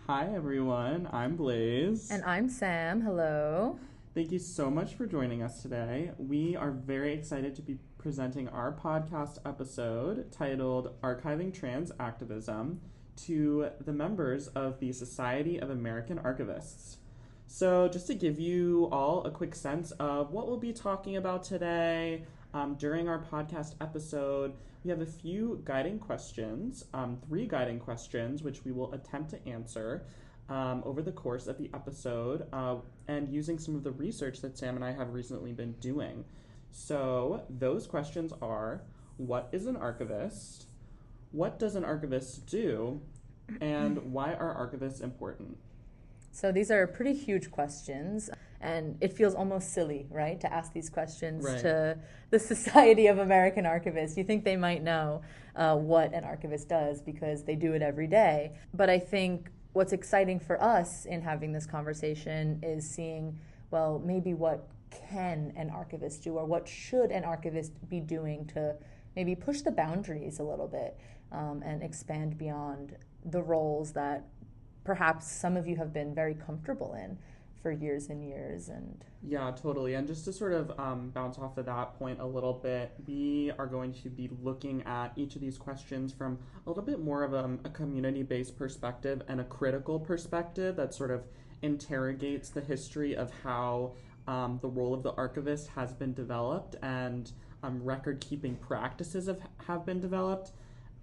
Hi everyone, I'm Blaze. And I'm Sam. Hello. Thank you so much for joining us today. We are very excited to be presenting our podcast episode titled Archiving Trans Activism to the members of the Society of American Archivists. So, just to give you all a quick sense of what we'll be talking about today during our podcast episode, we have a few guiding questions, three guiding questions, which we will attempt to answer over the course of the episode and using some of the research that Sam and I have recently been doing. So, those questions are: what is an archivist? What does an archivist do? And why are archivists important? So these are pretty huge questions, and it feels almost silly, right, to ask these questions Right. to the Society of American Archivists. You think they might know what an archivist does because they do it every day. But I think what's exciting for us in having this conversation is seeing, well, maybe what can an archivist do, or what should an archivist be doing to maybe push the boundaries a little bit and expand beyond the roles that perhaps some of you have been very comfortable in for years and years. And Yeah, totally. And just to sort of bounce off of that point a little bit, we are going to be looking at each of these questions from a little bit more of a community-based perspective and a critical perspective that sort of interrogates the history of how the role of the archivist has been developed and record-keeping practices have been developed.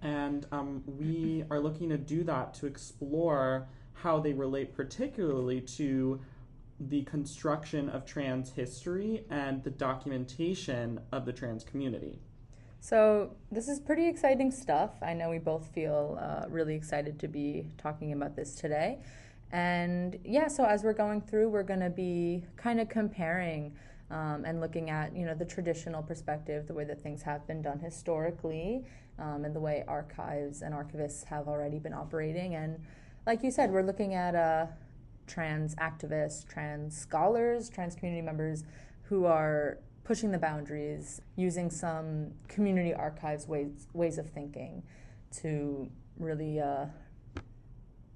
And we are looking to do that to explore how they relate particularly to the construction of trans history and the documentation of the trans community. so this is pretty exciting stuff. I know we both feel really excited to be talking about this today. And yeah, so as we're going through, we're going to be kind of comparing and looking at, the traditional perspective, the way that things have been done historically, and the way archives and archivists have already been operating. And like you said, we're looking at trans activists, trans scholars, trans community members who are pushing the boundaries, using some community archives ways of thinking to really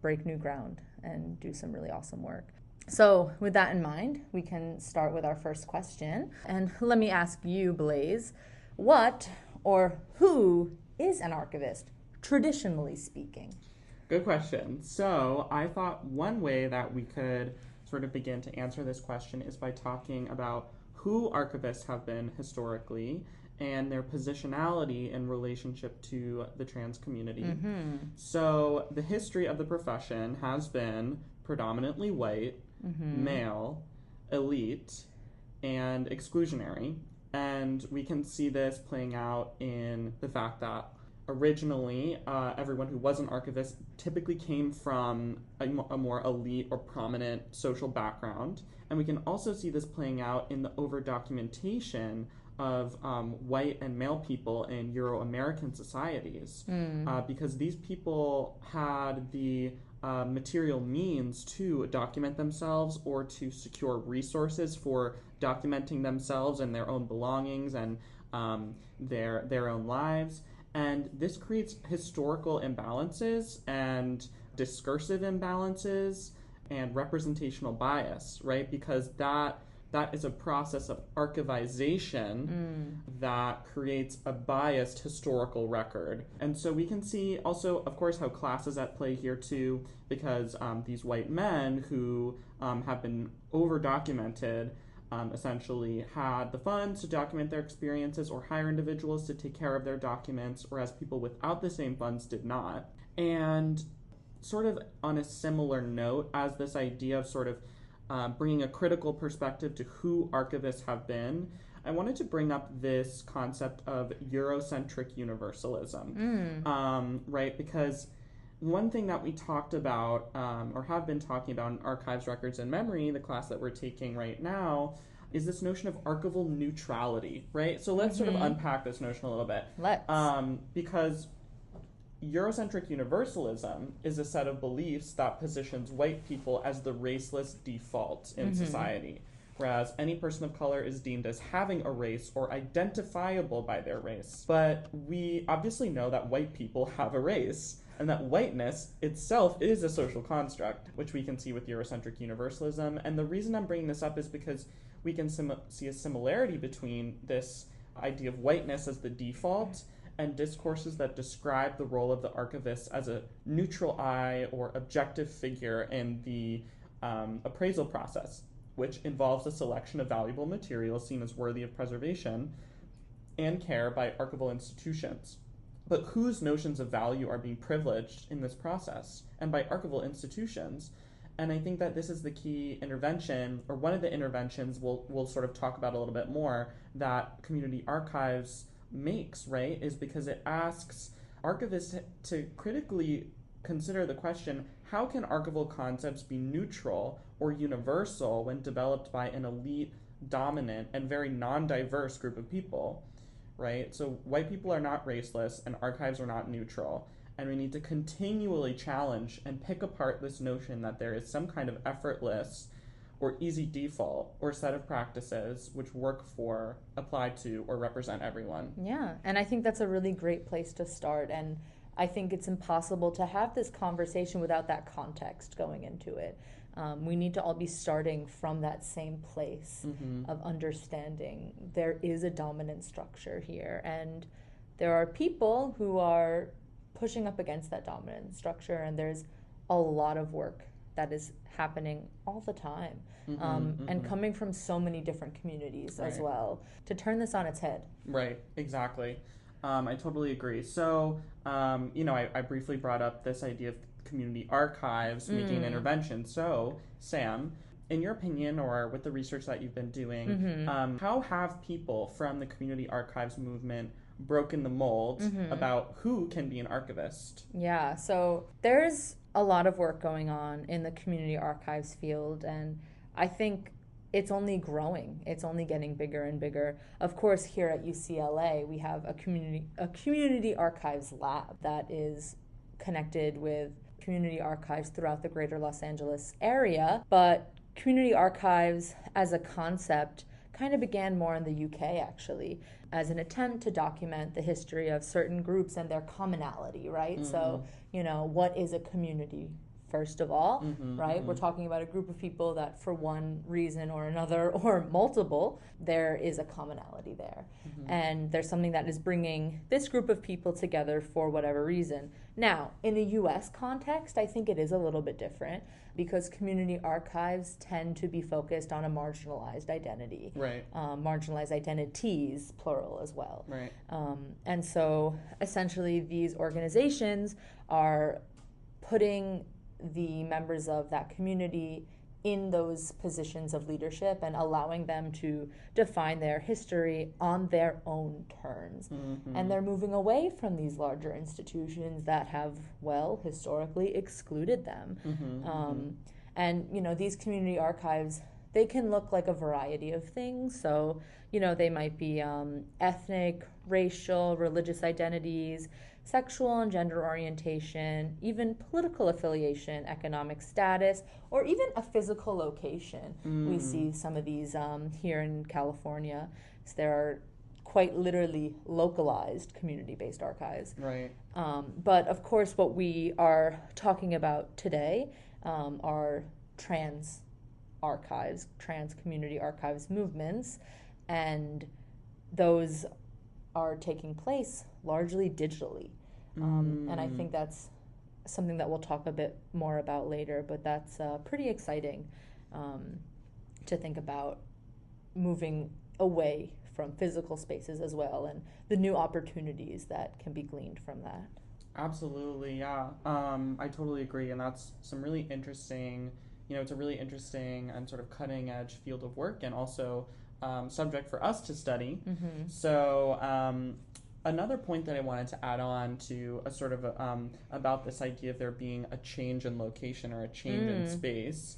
break new ground and do some really awesome work. So, with that in mind, we can start with our first question. And let me ask you, Blaze, what or who is an archivist, traditionally speaking? Good question. So, I thought one way that we could sort of begin to answer this question is by talking about who archivists have been historically and their positionality in relationship to the trans community. So, the history of the profession has been predominantly white, male, elite, and exclusionary. And we can see this playing out in the fact that originally everyone who was an archivist typically came from a more elite or prominent social background. And we can also see this playing out in the over documentation of white and male people in Euro-American societies, because these people had the material means to document themselves or to secure resources for documenting themselves and their own belongings and their own lives. And this creates historical imbalances and discursive imbalances and representational bias, right? Because that is a process of archivization that creates a biased historical record. And so we can see also, of course, how class is at play here too, because these white men who have been over-documented essentially had the funds to document their experiences or hire individuals to take care of their documents, whereas people without the same funds did not. And sort of on a similar note as this idea of sort of bringing a critical perspective to who archivists have been, I wanted to bring up this concept of Eurocentric universalism, right? Because one thing that we talked about, or have been talking about in Archives, Records, and Memory, the class that we're taking right now, is this notion of archival neutrality, right? So let's sort of unpack this notion a little bit. Let's. Because Eurocentric universalism is a set of beliefs that positions white people as the raceless default in society, whereas any person of color is deemed as having a race or identifiable by their race. But we obviously know that white people have a race. and that whiteness itself is a social construct, which we can see with Eurocentric universalism. And the reason I'm bringing this up is because we can see a similarity between this idea of whiteness as the default and discourses that describe the role of the archivist as a neutral eye or objective figure in the appraisal process, which involves a selection of valuable materials seen as worthy of preservation and care by archival institutions. But whose notions of value are being privileged in this process and by archival institutions? And I think that this is the key intervention, or one of the interventions we'll sort of talk about a little bit more, that Community Archives makes, right? Is because it asks archivists to critically consider the question, how can archival concepts be neutral or universal when developed by an elite, dominant, and very non-diverse group of people, right? So white people are not raceless and archives are not neutral. And we need to continually challenge and pick apart this notion that there is some kind of effortless or easy default or set of practices which work for, apply to, or represent everyone. Yeah, and I think that's a really great place to start. And I think it's impossible to have this conversation without that context going into it. We need to all be starting from that same place of understanding there is a dominant structure here. And there are people who are pushing up against that dominant structure, and there's a lot of work that is happening all the time, and coming from so many different communities as well, to turn this on its head. Right, exactly. I totally agree. So, I briefly brought up this idea of community archives making an intervention. So, Sam, in your opinion, or with the research that you've been doing, how have people from the community archives movement broken the mold about who can be an archivist? Yeah, so there's a lot of work going on in the community archives field, and I think it's only growing. It's only getting bigger and bigger. Of course, here at UCLA, we have a community archives lab that is connected with community archives throughout the greater Los Angeles area, but community archives as a concept kind of began more in the UK, actually, as an attempt to document the history of certain groups and their commonality, right? So, what is a community, first of all, right? We're talking about a group of people that for one reason or another, or multiple, there is a commonality there. And there's something that is bringing this group of people together for whatever reason. Now, in the US context, I think it is a little bit different, because community archives tend to be focused on a marginalized identity. Right. Marginalized identities, plural as well. Right. And so essentially these organizations are putting the members of that community in those positions of leadership and allowing them to define their history on their own terms. And they're moving away from these larger institutions that have, well, historically excluded them. And, these community archives, they can look like a variety of things. So, they might be ethnic, racial, religious identities, sexual and gender orientation, even political affiliation, economic status, or even a physical location. We see some of these here in California. So there are quite literally localized community-based archives. Right. But of course, what we are talking about today are trans archives, trans community archives movements, and those are taking place largely digitally. And I think that's something that we'll talk a bit more about later, but that's pretty exciting to think about, moving away from physical spaces as well, and the new opportunities that can be gleaned from that. Absolutely, yeah. I totally agree, and that's some really interesting, it's a really interesting and sort of cutting edge field of work, and also subject for us to study. So another point that I wanted to add on to a sort of about this idea of there being a change in location or a change in space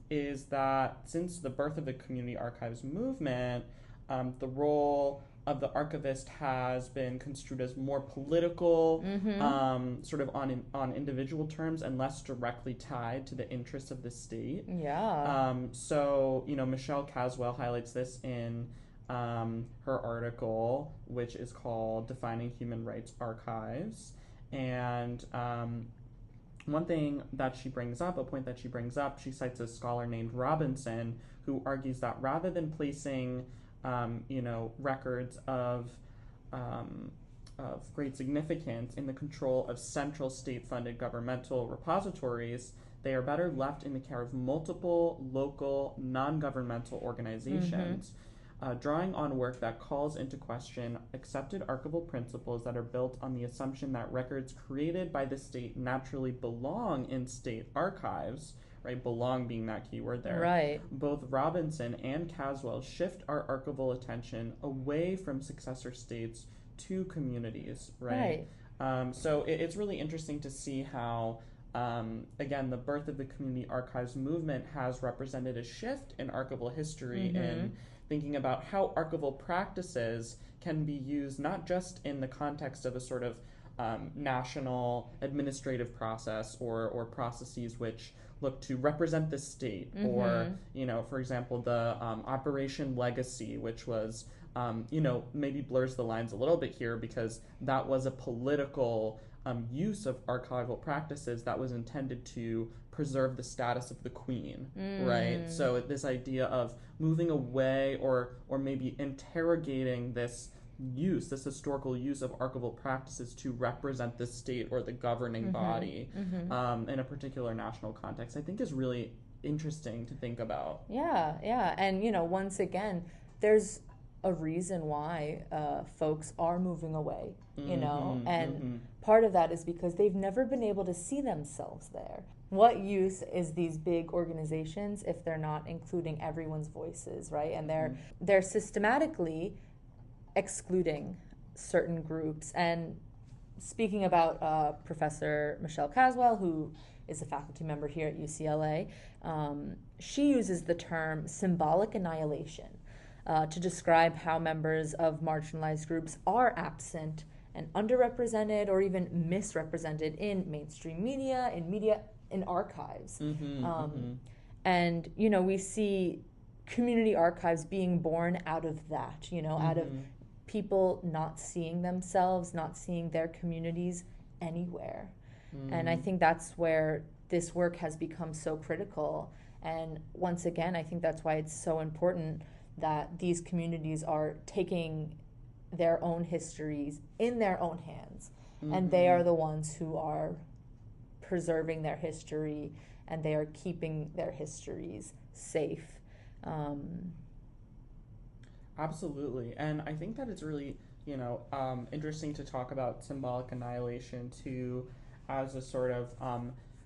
is that since the birth of the community archives movement, the role of the archivist has been construed as more political, sort of on individual terms, and less directly tied to the interests of the state. Yeah. So, Michelle Caswell highlights this in her article, which is called Defining Human Rights Archives. And one thing that she brings up, a point that she brings up, she cites a scholar named Robinson who argues that rather than placing, records of great significance in the control of central state-funded governmental repositories, they are better left in the care of multiple local non-governmental organizations, drawing on work that calls into question accepted archival principles that are built on the assumption that records created by the state naturally belong in state archives, right? Belong being that key word there. Right. Both Robinson and Caswell shift our archival attention away from successor states to communities, right? So it's really interesting to see how, again, the birth of the community archives movement has represented a shift in archival history in thinking about how archival practices can be used not just in the context of a sort of national administrative process or processes which look to represent the state, or, for example, the Operation Legacy, which was, maybe blurs the lines a little bit here because that was a political use of archival practices that was intended to preserve the status of the queen, right? So this idea of moving away or maybe interrogating this historical use of archival practices to represent the state or the governing body in a particular national context, I think is really interesting to think about. Yeah. And, once again, there's a reason why folks are moving away, and part of that is because they've never been able to see themselves there. What use is these big organizations if they're not including everyone's voices, right? And they're systematically excluding certain groups. And speaking about Professor Michelle Caswell, who is a faculty member here at UCLA, she uses the term symbolic annihilation to describe how members of marginalized groups are absent and underrepresented or even misrepresented in mainstream media, in archives. And, we see community archives being born out of that, out of people not seeing themselves, not seeing their communities anywhere. And I think that's where this work has become so critical. And once again, I think that's why it's so important that these communities are taking their own histories in their own hands. And they are the ones who are preserving their history, and they are keeping their histories safe. Absolutely. And I think that it's really, interesting to talk about symbolic annihilation too as a sort of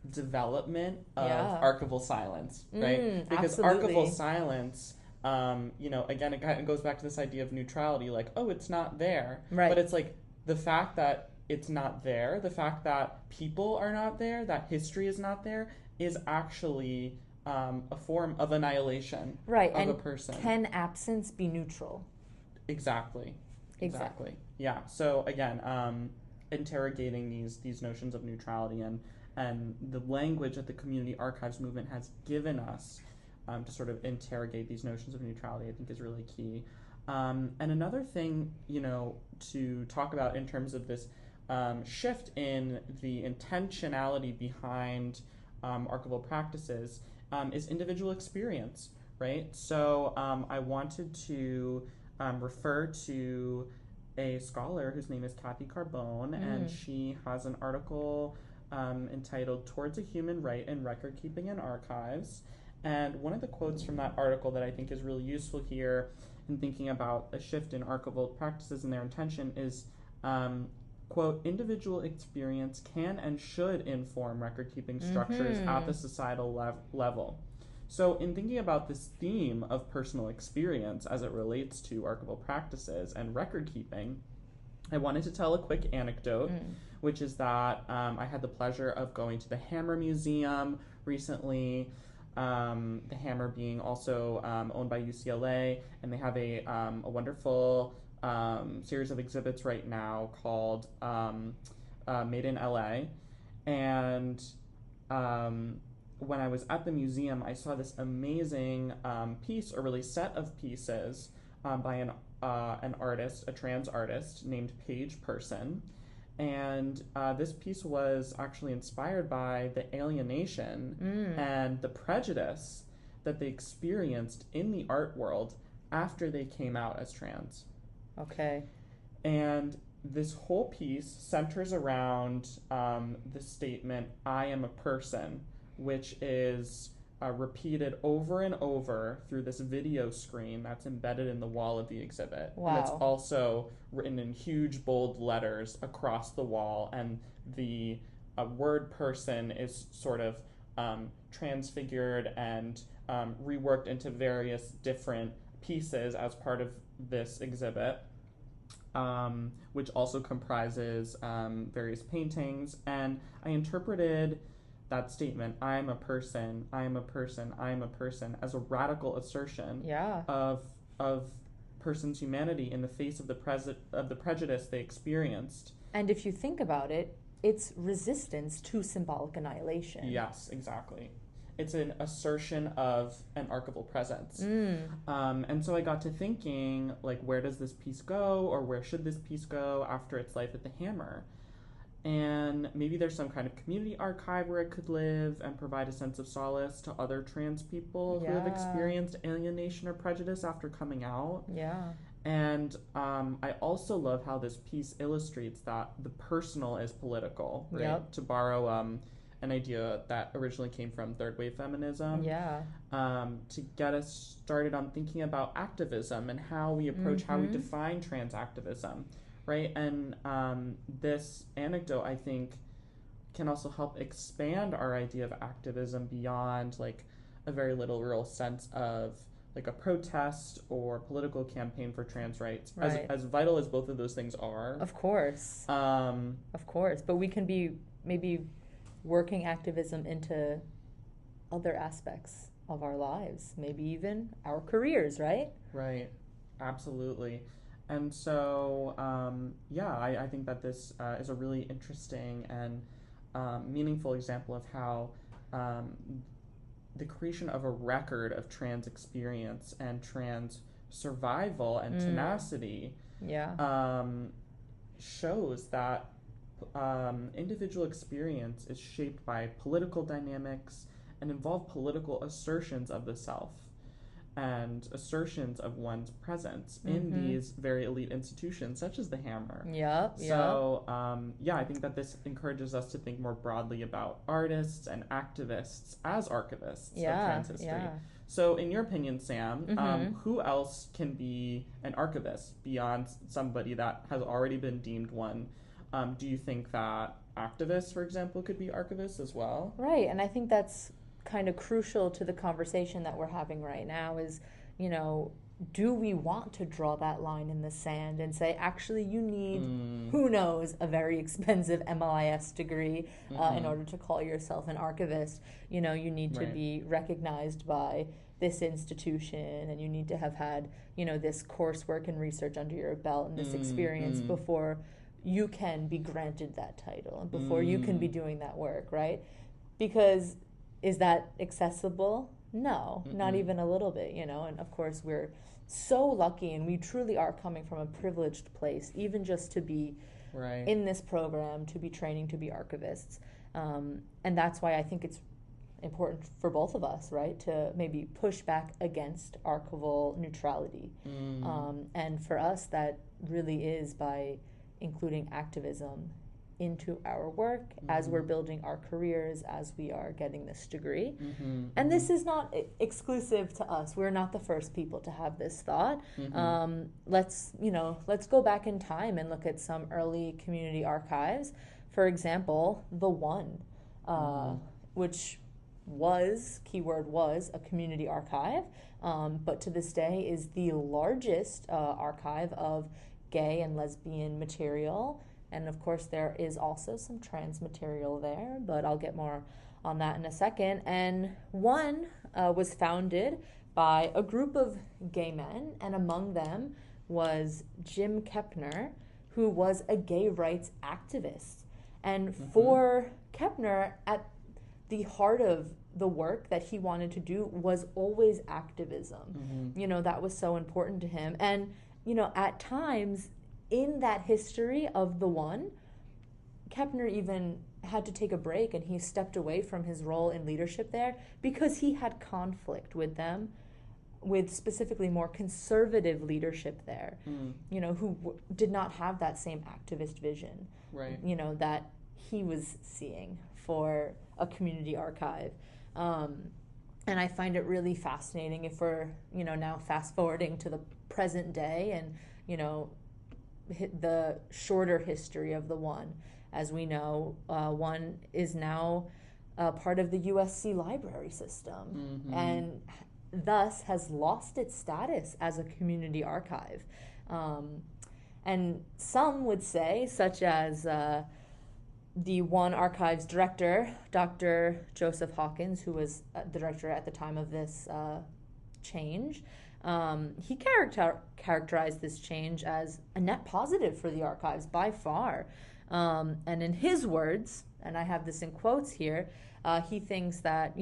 development of archival silence, right? Because absolutely. Archival silence, again, it kind of goes back to this idea of neutrality, like, oh, it's not there. Right. But it's like the fact that it's not there, the fact that people are not there, that history is not there, is actually a form of annihilation of a person. Can absence be neutral? Exactly. Yeah. So again, interrogating these notions of neutrality and the language that the community archives movement has given us to sort of interrogate these notions of neutrality, I think is really key. And another thing, to talk about in terms of this shift in the intentionality behind archival practices is individual experience, right? So I wanted to refer to a scholar whose name is Kathy Carbone, and she has an article entitled Towards a Human Right in Record Keeping and Archives. And one of the quotes from that article that I think is really useful here in thinking about a shift in archival practices and their intention is, quote, individual experience can and should inform record-keeping structures at the societal level. So in thinking about this theme of personal experience as it relates to archival practices and record-keeping, I wanted to tell a quick anecdote, which is that I had the pleasure of going to the Hammer Museum recently, the Hammer being also owned by UCLA, and they have a wonderful series of exhibits right now called Made in LA. And when I was at the museum, I saw this amazing piece, or really set of pieces by an artist, a trans artist named Paige Person. And this piece was actually inspired by the alienation and the prejudice that they experienced in the art world after they came out as trans. Okay. And this whole piece centers around the statement, "I am a person," which is repeated over and over through this video screen that's embedded in the wall of the exhibit. Wow. And it's also written in huge, bold letters across the wall, and the word person is sort of transfigured and reworked into various different pieces as part of this exhibit. Which also comprises various paintings. And I interpreted that statement, "I am a person, I am a person, I am a person," as a radical assertion of person's humanity in the face of the prejudice they experienced. And if you think about it, it's resistance to symbolic annihilation. Yes, exactly. It's an assertion of an archival presence. And so I got to thinking, like, where does this piece go, or where should this piece go after its life at the Hammer? And maybe there's some kind of community archive where it could live and provide a sense of solace to other trans people who have experienced alienation or prejudice after coming out. Yeah. And I also love how this piece illustrates that the personal is political, right? Yep. To borrow an idea that originally came from third wave feminism. Yeah. To get us started on thinking about activism and how we approach, how we define trans activism, right? And this anecdote, I think, can also help expand our idea of activism beyond like a very literal sense of like a protest or political campaign for trans rights, Right. as vital as both of those things are. Of course. Of course. But we can be maybe working activism into other aspects of our lives, maybe even our careers, right? Right. Absolutely. And so, I think that this is a really interesting and meaningful example of how the creation of a record of trans experience and trans survival and tenacity shows that individual experience is shaped by political dynamics and involve political assertions of the self and assertions of one's presence in these very elite institutions such as the Hammer. So I think that this encourages us to think more broadly about artists and activists as archivists of trans history. So in your opinion, Sam, who else can be an archivist beyond somebody that has already been deemed one? Do you think that activists, for example, could be archivists as well? Right, and I think that's kind of crucial to the conversation that we're having right now is, you know, do we want to draw that line in the sand and say, actually, you need, who knows, a very expensive MLIS degree in order to call yourself an archivist? You know, you need to be recognized by this institution, and you need to have had, you know, this coursework and research under your belt and this experience before you can be granted that title and before you can be doing that work, right? Because is that accessible? No, not even a little bit, you know? And of course, we're so lucky, and we truly are coming from a privileged place, even just to be in this program, to be training to be archivists. And that's why I think it's important for both of us, right, to maybe push back against archival neutrality. And for us, that really is by including activism into our work as we're building our careers, as we are getting this degree. And this is not exclusive to us. We're not the first people to have this thought. Let's go back in time and look at some early community archives. For example, The One, which keyword was, a community archive, but to this day is the largest archive of gay and lesbian material. And of course, there is also some trans material there, but I'll get more on that in a second. And One was founded by a group of gay men, and among them was Jim Kepner, who was a gay rights activist. And for Kepner, at the heart of the work that he wanted to do was always activism. You know, that was so important to him. And, you know, at times in that history of The One, Kepner even had to take a break, and he stepped away from his role in leadership there because he had conflict with them, with specifically more conservative leadership there, who did not have that same activist vision, right, that he was seeing for a community archive. And I find it really fascinating if we're, now fast forwarding to the present day and, the shorter history of the One. As we know, One is now part of the USC library system, and thus has lost its status as a community archive. And some would say, such as the One Archives director, Dr. Joseph Hawkins, who was the director at the time of this change, he characterized this change as a net positive for the archives by far. And in his words, and I have this in quotes here, he thinks that,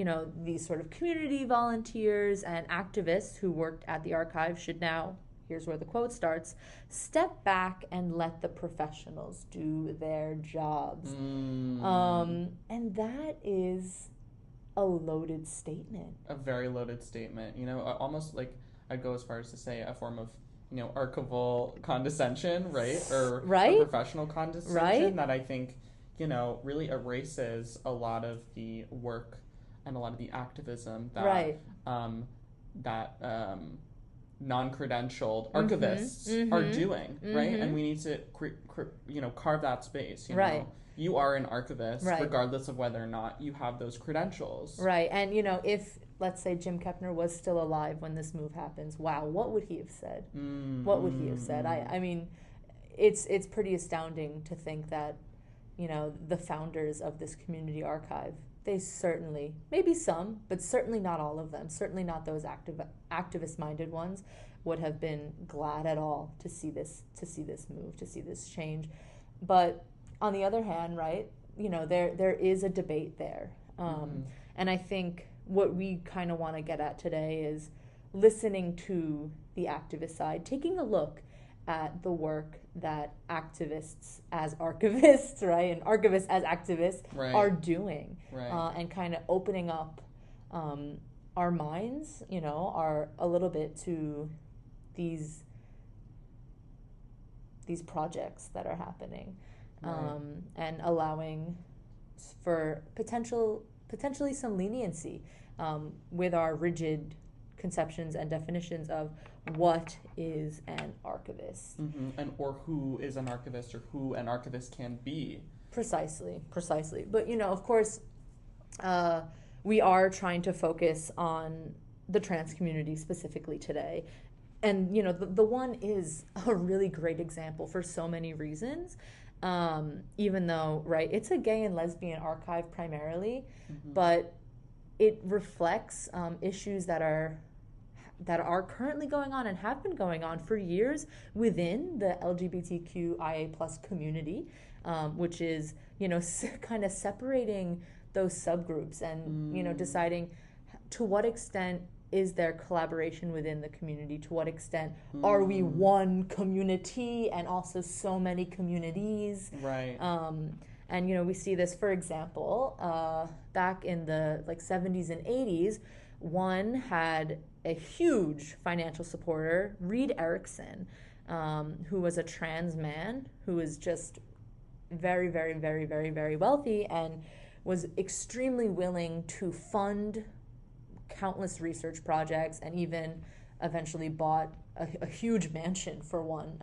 these sort of community volunteers and activists who worked at the archive should now, here's where the quote starts, step back and let the professionals do their jobs. And that is a loaded statement. A very loaded statement. Almost like I'd go as far as to say a form of, archival condescension, right? Or right? A professional condescension, right? That I think, really erases a lot of the work and a lot of the activism that right. Non-credentialed archivists are doing, right? And we need to, carve that space. Right. You are an archivist, right. regardless of whether or not you have those credentials. Right. And, if, let's say, Jim Kepner was still alive when this move happens, wow, what would he have said? What would he have said? I mean, it's pretty astounding to think that, the founders of this community archive, they certainly, maybe some, but certainly not all of them, certainly not those activist-minded ones, would have been glad at all to see this move, to see this change. But on the other hand, right, there is a debate there. And I think what we kind of want to get at today is listening to the activist side, taking a look at the work that activists as archivists, right, and archivists as activists right. are doing, right. And kind of opening up our minds, are a little bit to these projects that are happening, right. And allowing for potentially some leniency with our rigid conceptions and definitions of what is an archivist. And or who is an archivist, or who an archivist can be. Precisely. But, of course, we are trying to focus on the trans community specifically today. And, the One is a really great example for so many reasons. Even though, right, it's a gay and lesbian archive primarily, but it reflects issues that are currently going on and have been going on for years within the LGBTQIA plus community, which is, kind of separating those subgroups and, deciding to what extent is there collaboration within the community, to what extent are we one community and also so many communities. Right. And, we see this, for example, back in the 70s and 80s, One had a huge financial supporter, Reed Erickson, who was a trans man who was just very, very, very, very, very wealthy and was extremely willing to fund countless research projects and even eventually bought a huge mansion for One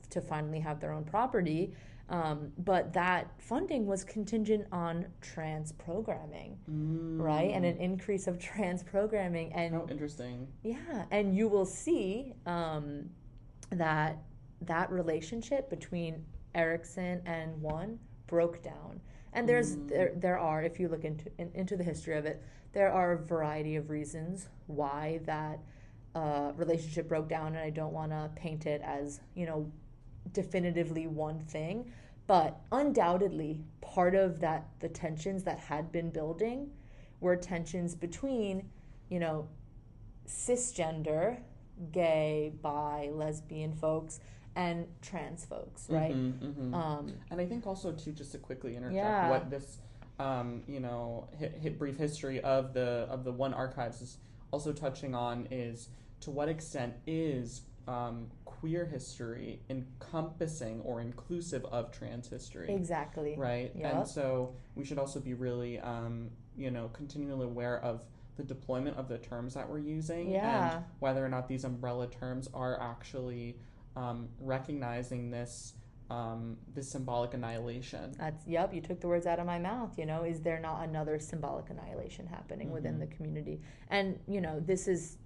to finally have their own property. But that funding was contingent on trans programming, right? And an increase of trans programming. And how interesting. Yeah, and you will see that relationship between Erickson and One broke down. And there are, if you look into the history of it, there are a variety of reasons why that relationship broke down, and I don't want to paint it as, definitively one thing, but undoubtedly part of the tensions that had been building were tensions between, cisgender, gay, bi, lesbian folks and trans folks, right? And I think also too, just to quickly interject, Yeah. what this brief history of the One Archives is also touching on is to what extent is queer history encompassing or inclusive of trans history, Exactly. right? Yep. And so we should also be really continually aware of the deployment of the terms that we're using, Yeah. and whether or not these umbrella terms are actually recognizing this symbolic annihilation. Yep, you took the words out of my mouth. Is there not another symbolic annihilation happening within the community? And this is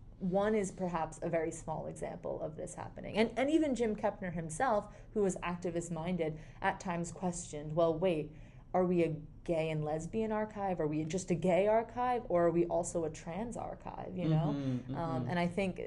perhaps a very small example of this happening. And even Jim Kepner himself, who was activist minded, at times questioned, well, wait, are we a gay and lesbian archive? Are we just a gay archive, or are we also a trans archive? And I think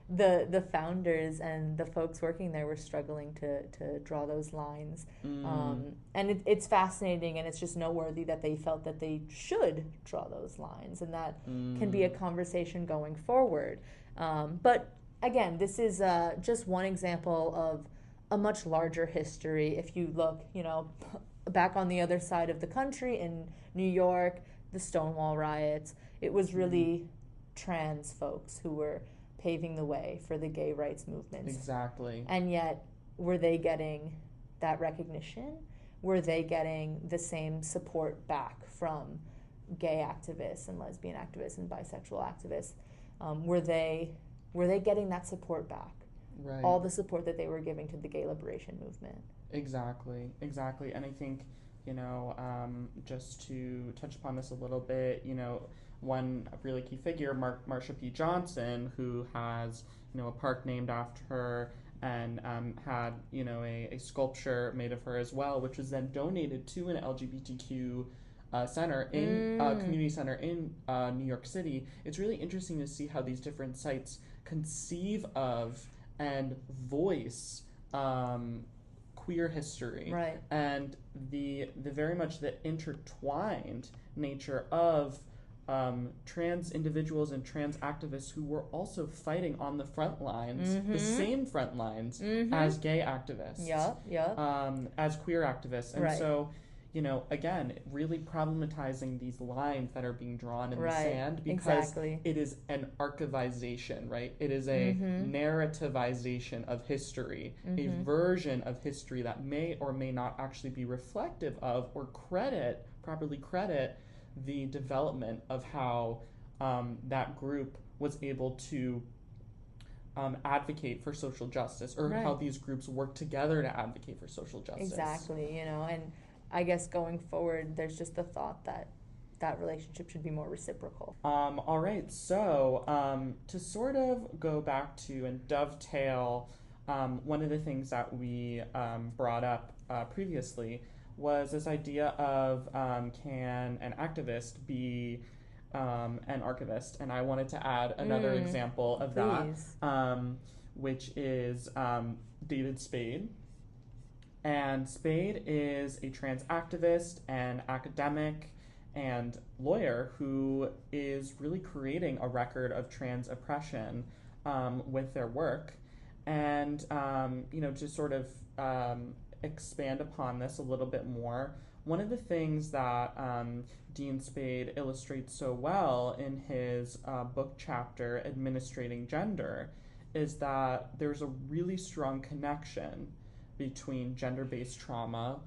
the founders and the folks working there were struggling to draw those lines. And it's fascinating, and it's just noteworthy that they felt that they should draw those lines, and that can be a conversation going forward. But again, this is just one example of a much larger history. If you look, back on the other side of the country in New York, the Stonewall riots, it was really trans folks who were paving the way for the gay rights movements. Exactly. And yet, were they getting that recognition? Were they getting the same support back from gay activists and lesbian activists and bisexual activists? Were they getting that support back? Right. All the support that they were giving to the gay liberation movement. Exactly. And I think, just to touch upon this a little bit, one really key figure, Marsha P. Johnson, who has, a park named after her, and had, a sculpture made of her as well, which was then donated to an LGBTQ center community center in New York City. It's really interesting to see how these different sites conceive of and voice queer history, right? And the very much the intertwined nature of trans individuals and trans activists who were also fighting on the front lines, the same front lines as gay activists, as queer activists, and so again, really problematizing these lines that are being drawn in the sand, because it is an archivization, right? It is a narrativization of history, a version of history that may or may not actually be reflective of or properly credit the development of how that group was able to advocate for social justice, or how these groups work together to advocate for social justice. Exactly, and I guess going forward, there's just the thought that relationship should be more reciprocal. All right, so to sort of go back to and dovetail, one of the things that we brought up previously was this idea of can an activist be an archivist? And I wanted to add another example of that, which is David Spade. And Spade is a trans activist and academic and lawyer who is really creating a record of trans oppression with their work. And, to sort of expand upon this a little bit more, one of the things that Dean Spade illustrates so well in his book chapter, Administrating Gender, is that there's a really strong connection between gender-based trauma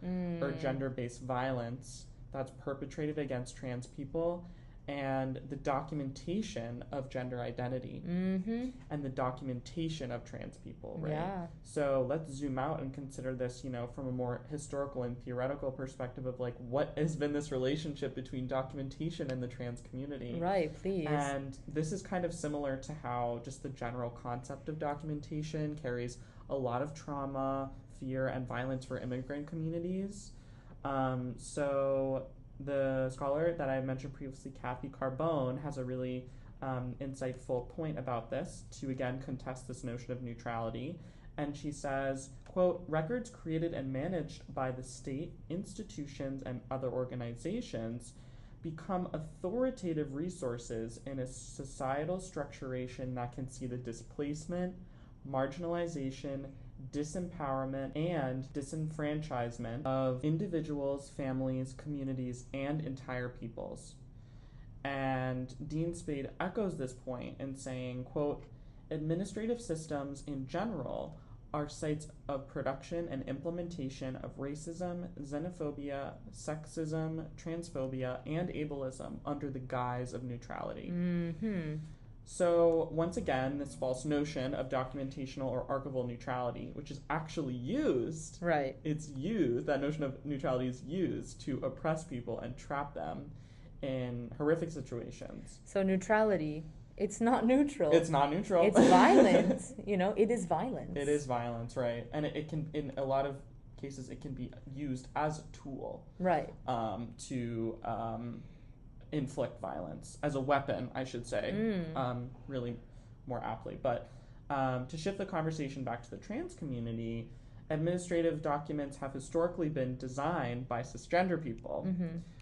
or gender-based violence that's perpetrated against trans people and the documentation of gender identity and the documentation of trans people, right? Yeah. So let's zoom out and consider this, from a more historical and theoretical perspective of like, what has been this relationship between documentation and the trans community? Right, please. And this is kind of similar to how just the general concept of documentation carries a lot of trauma, fear, and violence for immigrant communities. So the scholar that I mentioned previously, Kathy Carbone, has a really insightful point about this to again contest this notion of neutrality. And she says, quote, "Records created and managed by the state, institutions, and other organizations become authoritative resources in a societal structuration that can see the displacement, marginalization, disempowerment, and disenfranchisement of individuals, families, communities, and entire peoples. And Dean Spade echoes this point in saying, quote, administrative systems in general are sites of production and implementation of racism, xenophobia, sexism, transphobia, and ableism under the guise of neutrality. Mm-hmm. So, once again, this false notion of documentational or archival neutrality, which is actually used, Right. that notion of neutrality is used to oppress people and trap them in horrific situations. So neutrality, it's not neutral. It's not neutral. It's violence. It is violence. It is violence, right? And it can, in a lot of cases, it can be used as a tool, right, to inflict violence, as a weapon, I should say, really more aptly. But to shift the conversation back to the trans community, administrative documents have historically been designed by cisgender people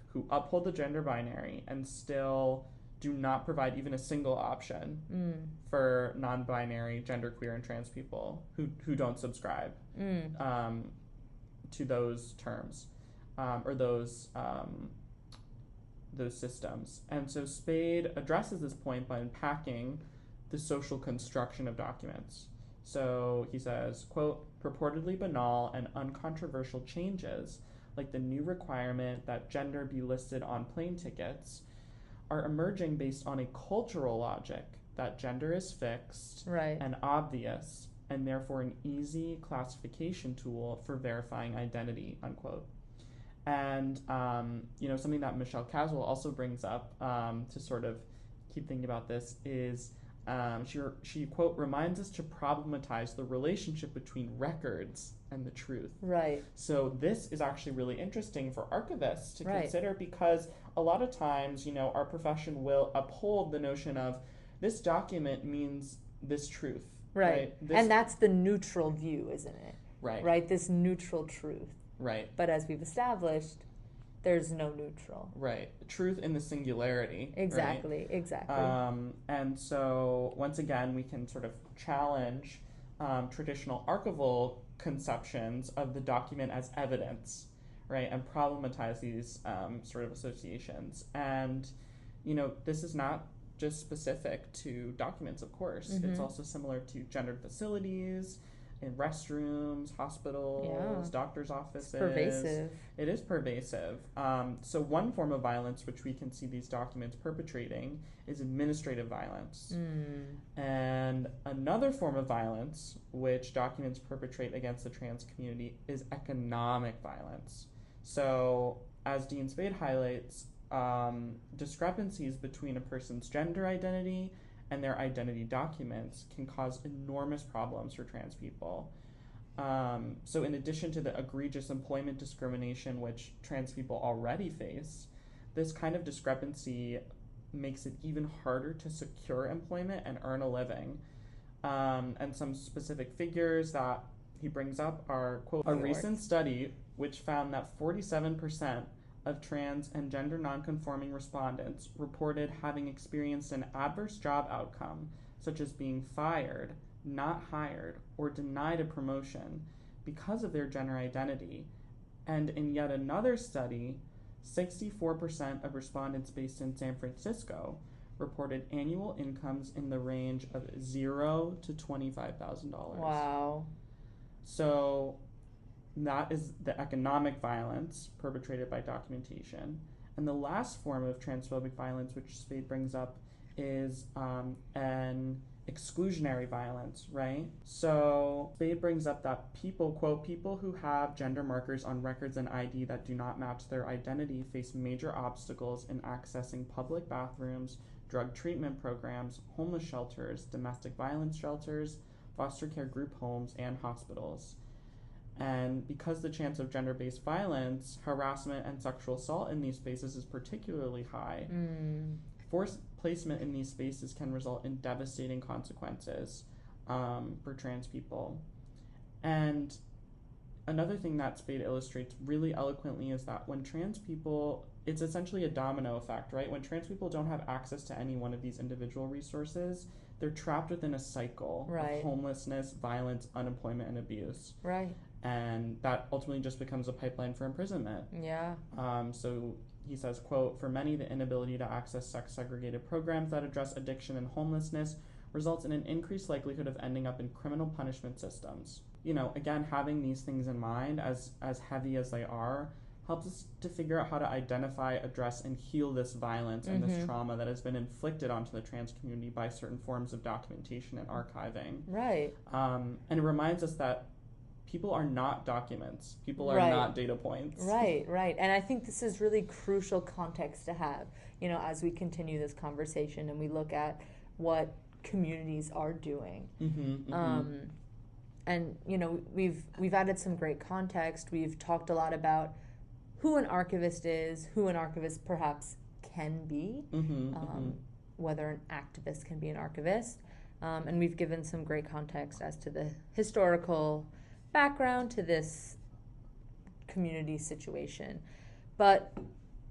who uphold the gender binary and still do not provide even a single option for non-binary, genderqueer, and trans people who don't subscribe to those terms or those systems. And so Spade addresses this point by unpacking the social construction of documents. So he says, quote, purportedly banal and uncontroversial changes, like the new requirement that gender be listed on plane tickets, are emerging based on a cultural logic that gender is fixed right, and obvious, and therefore an easy classification tool for verifying identity, unquote. And, something that Michelle Caswell also brings up to sort of keep thinking about this is she, quote, reminds us to problematize the relationship between records and the truth. right, So this is actually really interesting for archivists to right, consider, because a lot of times, our profession will uphold the notion of this document means this truth. right. And that's the neutral view, isn't it? Right. Right, this neutral truth. Right. But as we've established, there's no neutral. Right. Truth in the singularity. Exactly, right? exactly. And so, once again, we can sort of challenge traditional archival conceptions of the document as evidence, right, and problematize these sort of associations. And, this is not just specific to documents, of course. It's also similar to gendered facilities, in restrooms, hospitals, doctors' offices. It's pervasive. It is pervasive. So one form of violence which we can see these documents perpetrating is administrative violence. And another form of violence which documents perpetrate against the trans community is economic violence. So, as Dean Spade highlights, discrepancies between a person's gender identity and their identity documents can cause enormous problems for trans people. So in addition to the egregious employment discrimination which trans people already face, this kind of discrepancy makes it even harder to secure employment and earn a living. And some specific figures that he brings up are, quote, a recent study which found that 47% of trans and gender nonconforming respondents reported having experienced an adverse job outcome, such as being fired, not hired, or denied a promotion because of their gender identity. And in yet another study, 64% of respondents based in San Francisco reported annual incomes in the range of $0 to $25,000. Wow. So that is the economic violence perpetrated by documentation. And the last form of transphobic violence, which Spade brings up, is an exclusionary violence, right? So Spade brings up that people, quote, people who have gender markers on records and ID that do not match their identity face major obstacles in accessing public bathrooms, drug treatment programs, homeless shelters, domestic violence shelters, foster care group homes, and hospitals. And because the chance of gender-based violence, harassment, and sexual assault in these spaces is particularly high, forced placement in these spaces can result in devastating consequences for trans people. And another thing that Spade illustrates really eloquently is that when trans people it's essentially a domino effect, right? When trans people don't have access to any one of these individual resources, they're trapped within a cycle Right. of homelessness, violence, unemployment, and abuse. Right. And that ultimately just becomes a pipeline for imprisonment. Yeah. So he says, quote, "For many, the inability to access sex-segregated programs that address addiction and homelessness results in an increased likelihood of ending up in criminal punishment systems." You know, again, having these things in mind, as heavy as they are, helps us to figure out how to identify, address, and heal this violence and this trauma that has been inflicted onto the trans community by certain forms of documentation and archiving. Right. And it reminds us that people are not documents. People are Right. not data points. Right, right. And I think this is really crucial context to have, you know, as we continue this conversation and we look at what communities are doing. And, you know, we've added some great context. We've talked a lot about who an archivist is, who an archivist perhaps can be, whether an activist can be an archivist. And we've given some great context as to the historical background to this community situation. But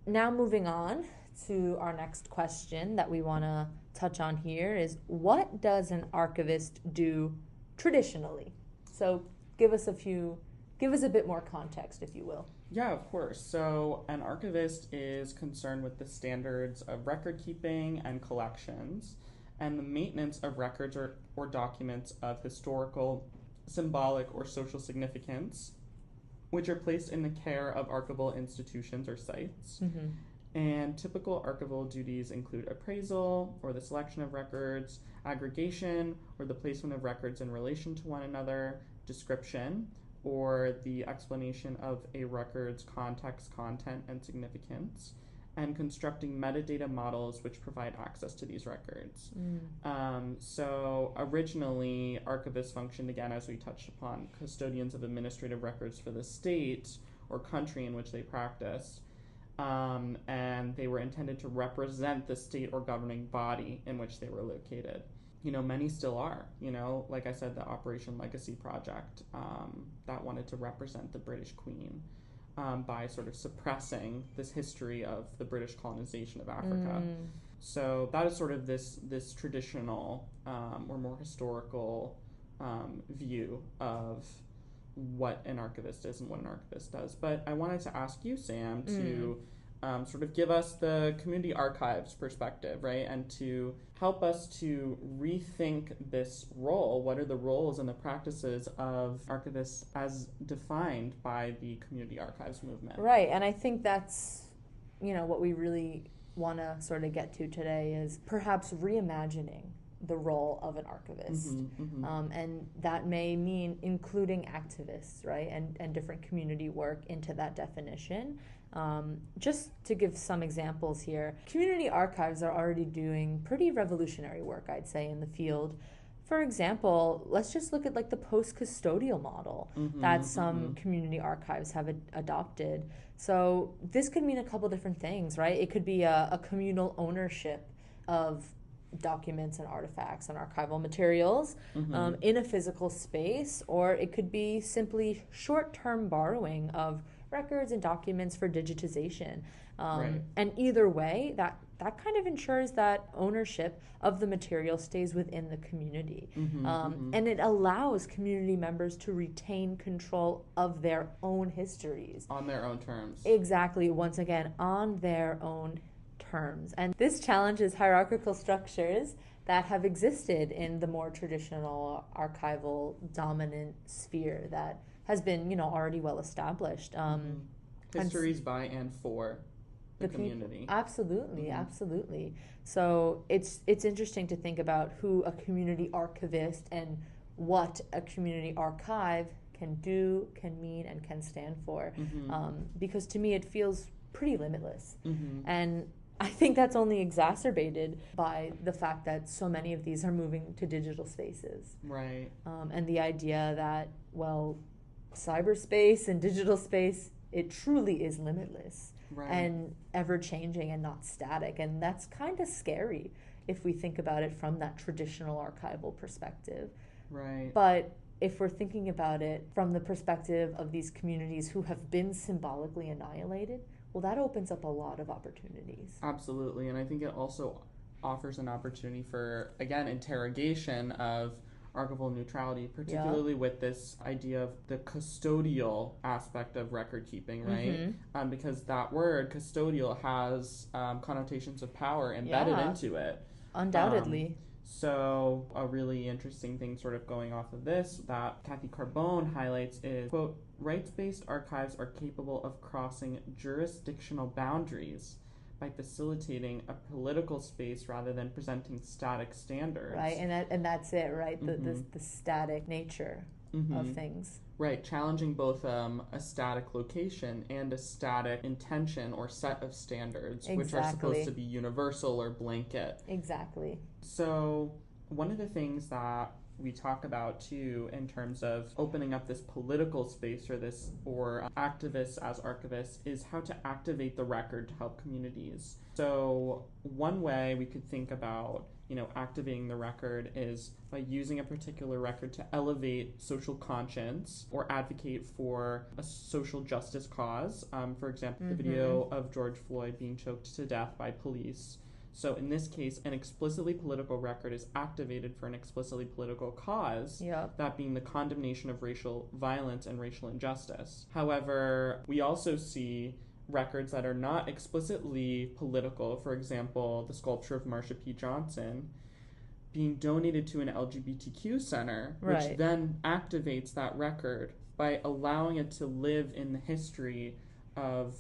now moving on to our next question that we want to touch on here is, what does an archivist do traditionally? So give us a bit more context, if you will. Yeah, of course. So an archivist is concerned with the standards of record keeping and collections and the maintenance of records or documents of historical, symbolic, or social significance, which are placed in the care of archival institutions or sites. And typical archival duties include appraisal, or the selection of records, aggregation, or the placement of records in relation to one another, description, or the explanation of a record's context, content, and significance, and constructing metadata models which provide access to these records. So originally, archivists functioned, again, as we touched upon, custodians of administrative records for the state or country in which they practiced, and they were intended to represent the state or governing body in which they were located. You know, many still are. You know, like I said, the Operation Legacy Project that wanted to represent the British Queen by sort of suppressing this history of the British colonization of Africa. So that is sort of this traditional or more historical view of what an archivist is and what an archivist does. But I wanted to ask you, Sam, to sort of give us the community archives perspective, right? And to help us to rethink this role. What are the roles and the practices of archivists as defined by the community archives movement? Right, and I think that's, you know, what we really want to sort of get to today is perhaps reimagining the role of an archivist. And that may mean including activists, right, and different community work into that definition. Just to give some examples here, community archives are already doing pretty revolutionary work, I'd say, in the field. For example, let's just look at like the post-custodial model that some community archives have adopted. So this could mean a couple different things, right? It could be a communal ownership of documents and artifacts and archival materials in a physical space, or it could be simply short-term borrowing of records and documents for digitization. And either way, that kind of ensures that ownership of the material stays within the community. And it allows community members to retain control of their own histories. On their own terms. Exactly, once again, on their own terms. And this challenges hierarchical structures that have existed in the more traditional archival dominant sphere that has been, you know, already well established. Histories by and for the community. Absolutely, absolutely. So it's interesting to think about who a community archivist and what a community archive can do, can mean, and can stand for. Because to me, it feels pretty limitless. And I think that's only exacerbated by the fact that so many of these are moving to digital spaces. Right. And the idea that, well, cyberspace and digital space, it truly is limitless and ever-changing and not static. And that's kind of scary if we think about it from that traditional archival perspective. Right. But if we're thinking about it from the perspective of these communities who have been symbolically annihilated, well, that opens up a lot of opportunities. Absolutely. And I think it also offers an opportunity for, again, interrogation of archival neutrality, particularly with this idea of the custodial aspect of record keeping, right? Because that word, custodial, has connotations of power embedded into it. Undoubtedly. So a really interesting thing sort of going off of this that Kathy Carbone highlights is, quote, rights-based archives are capable of crossing jurisdictional boundaries by facilitating a political space rather than presenting static standards. Right, and that's it, right? The static nature of things. Right, challenging both a static location and a static intention or set of standards, which are supposed to be universal or blanket. Exactly. So one of the things that we talk about too in terms of opening up this political space or activists as archivists is how to activate the record to help communities. So one way we could think about activating the record is by using a particular record to elevate social conscience or advocate for a social justice cause. For example, the video of George Floyd being choked to death by police. So in this case, an explicitly political record is activated for an explicitly political cause, that being the condemnation of racial violence and racial injustice. However, we also see records that are not explicitly political, for example, the sculpture of Marsha P. Johnson, being donated to an LGBTQ center, which then activates that record by allowing it to live in the history of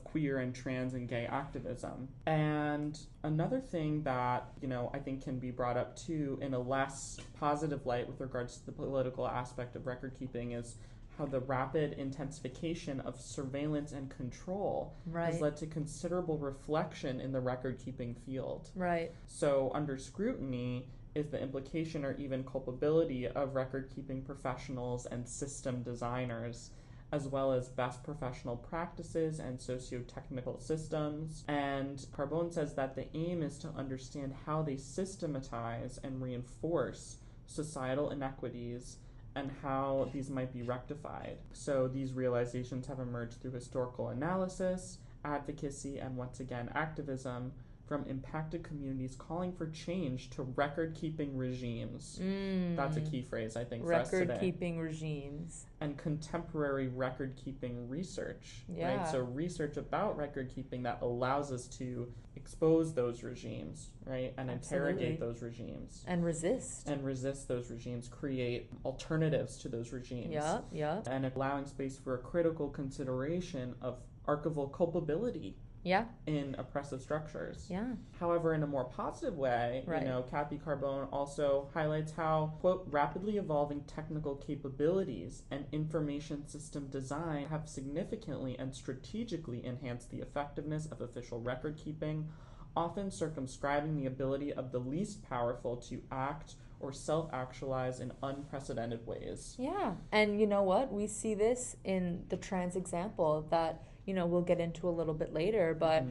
queer and trans and gay activism. And another thing that, I think can be brought up too in a less positive light with regards to the political aspect of record keeping is how the rapid intensification of surveillance and control has led to considerable reflection in the record-keeping field. Right. So under scrutiny is the implication or even culpability of record-keeping professionals and system designers, as well as best professional practices and socio-technical systems. And Carbone says that the aim is to understand how they systematize and reinforce societal inequities and how these might be rectified. So these realizations have emerged through historical analysis, advocacy, and once again, activism from impacted communities calling for change to record-keeping regimes. That's a key phrase, I think, for us today. Record-keeping regimes. And contemporary record-keeping research. Right? So research about record-keeping that allows us to expose those regimes, right? And interrogate those regimes. And resist. And resist those regimes, create alternatives to those regimes. And allowing space for a critical consideration of archival culpability. In oppressive structures. However, in a more positive way, Kathy Carbone also highlights how, quote, rapidly evolving technical capabilities and information system design have significantly and strategically enhanced the effectiveness of official record keeping, often circumscribing the ability of the least powerful to act or self-actualize in unprecedented ways. And you know what? We see this in the trans example that we'll get into a little bit later, but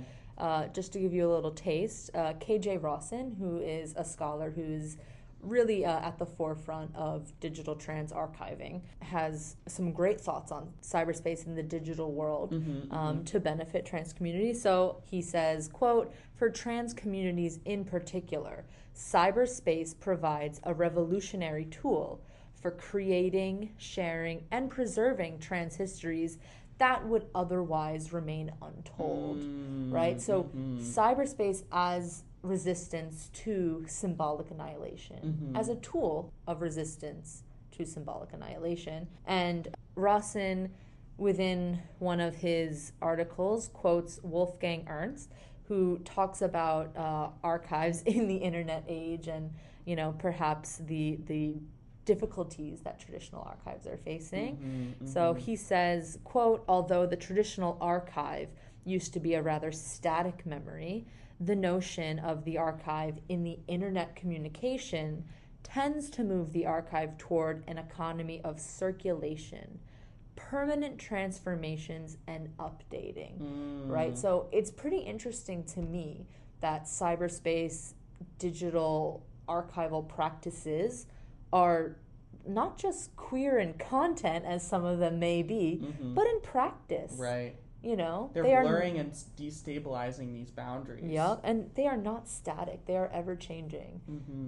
just to give you a little taste, KJ Rawson, who is a scholar who's really at the forefront of digital trans archiving, has some great thoughts on cyberspace in the digital world to benefit trans communities. So he says, quote, for trans communities in particular, cyberspace provides a revolutionary tool for creating, sharing, and preserving trans histories that would otherwise remain untold, right? So cyberspace as resistance to symbolic annihilation, as a tool of resistance to symbolic annihilation. And Rawson, within one of his articles, quotes Wolfgang Ernst, who talks about archives in the internet age and, perhaps the difficulties that traditional archives are facing. So he says, quote, although the traditional archive used to be a rather static memory, the notion of the archive in the internet communication tends to move the archive toward an economy of circulation, permanent transformations, and updating, right? So it's pretty interesting to me that cyberspace digital archival practices are not just queer in content, as some of them may be, but in practice. Right. You know, They're they are blurring and destabilizing these boundaries. Yep, and they are not static. They are ever changing,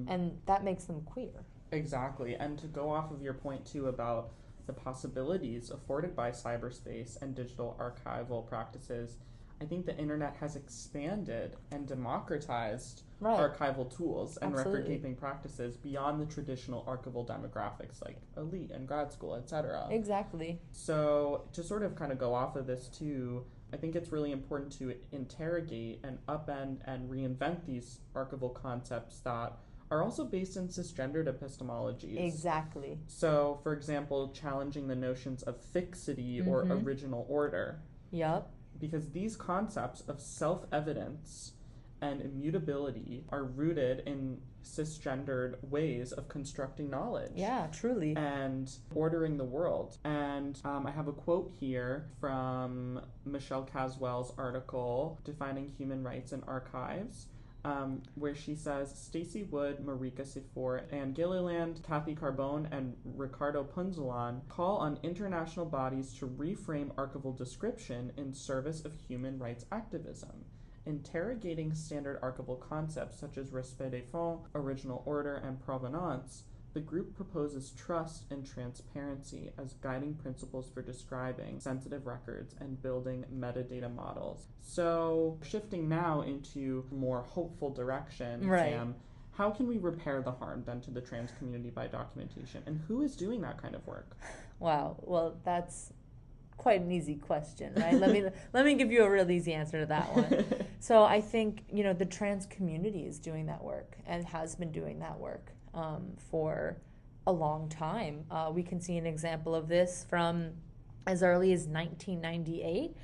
and that makes them queer. Exactly. And to go off of your point too about the possibilities afforded by cyberspace and digital archival practices, I think the internet has expanded and democratized Right. archival tools and Absolutely. record-keeping practices beyond the traditional archival demographics like elite and grad school, etc. Exactly. So to sort of kind of go off of this too, I think it's really important to interrogate and upend and reinvent these archival concepts that are also based in cisgendered epistemologies. Exactly. So, for example, challenging the notions of fixity or original order. Yep. Because these concepts of self-evidence and immutability are rooted in cisgendered ways of constructing knowledge. Yeah, truly. And ordering the world. And I have a quote here from Michelle Caswell's article, Defining Human Rights in Archives, where she says, Stacey Wood, Marika Sifor, Anne Gilliland, Kathy Carbone, and Ricardo Punzalan call on international bodies to reframe archival description in service of human rights activism. Interrogating standard archival concepts such as respect des fonds, original order, and provenance, the group proposes trust and transparency as guiding principles for describing sensitive records and building metadata models. So, shifting now into more hopeful direction, Right. Sam, how can we repair the harm done to the trans community by documentation? And who is doing that kind of work? Wow. Well, that's quite an easy question, right? let me give you a real easy answer to that one. So I think, the trans community is doing that work and has been doing that work for a long time. We can see an example of this from as early as 1998.